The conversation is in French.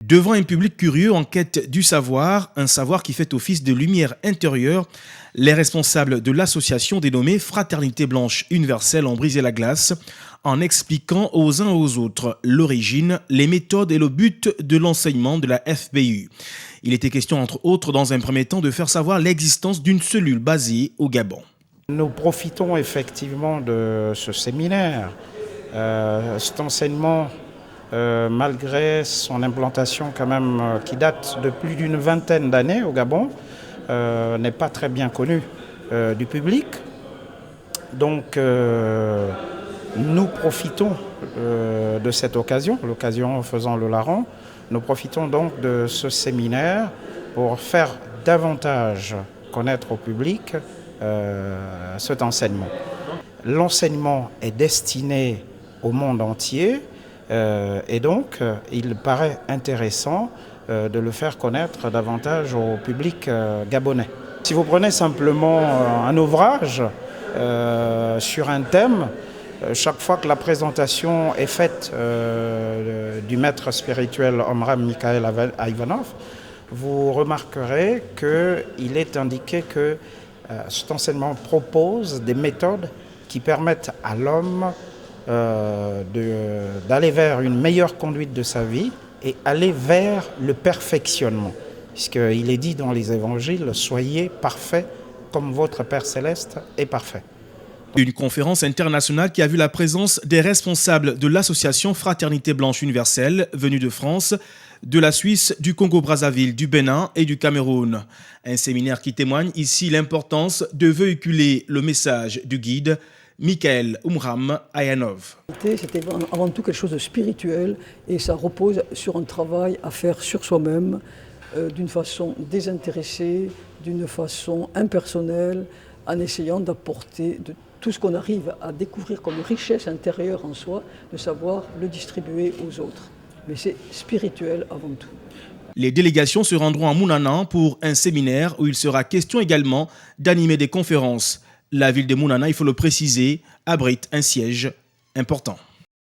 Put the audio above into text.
Devant un public curieux en quête du savoir, un savoir qui fait office de lumière intérieure, les responsables de l'association dénommée Fraternité Blanche Universelle ont brisé la glace en expliquant aux uns aux autres l'origine, les méthodes et le but de l'enseignement de la FBU. Il était question entre autres dans un premier temps de faire savoir l'existence d'une cellule basée au Gabon. Nous profitons effectivement de ce séminaire, cet enseignement. Malgré son implantation quand même qui date de plus d'une vingtaine d'années au Gabon, n'est pas très bien connu du public. Donc nous profitons de cette occasion, l'occasion faisant le larron, nous profitons donc de ce séminaire pour faire davantage connaître au public cet enseignement. L'enseignement est destiné au monde entier. Et donc, il paraît intéressant de le faire connaître davantage au public gabonais. Si vous prenez simplement un ouvrage sur un thème, chaque fois que la présentation est faite du maître spirituel Omraam Mikhaël Ivanov, vous remarquerez qu'il est indiqué que cet enseignement propose des méthodes qui permettent à l'homme d'aller vers une meilleure conduite de sa vie et aller vers le perfectionnement. Puisqu'il est dit dans les évangiles, soyez parfaits comme votre Père Céleste est parfait. Une conférence internationale qui a vu la présence des responsables de l'association Fraternité Blanche Universelle venus de France, de la Suisse, du Congo-Brazzaville, du Bénin et du Cameroun. Un séminaire qui témoigne ici l'importance de véhiculer le message du guide Mikhaël Omraam Ivanov. C'était avant tout quelque chose de spirituel et ça repose sur un travail à faire sur soi-même d'une façon désintéressée, d'une façon impersonnelle, en essayant d'apporter de tout ce qu'on arrive à découvrir comme richesse intérieure en soi, de savoir le distribuer aux autres. Mais c'est spirituel avant tout. Les délégations se rendront à Mounana pour un séminaire où il sera question également d'animer des conférences. La ville de Mounana, il faut le préciser, abrite un siège important.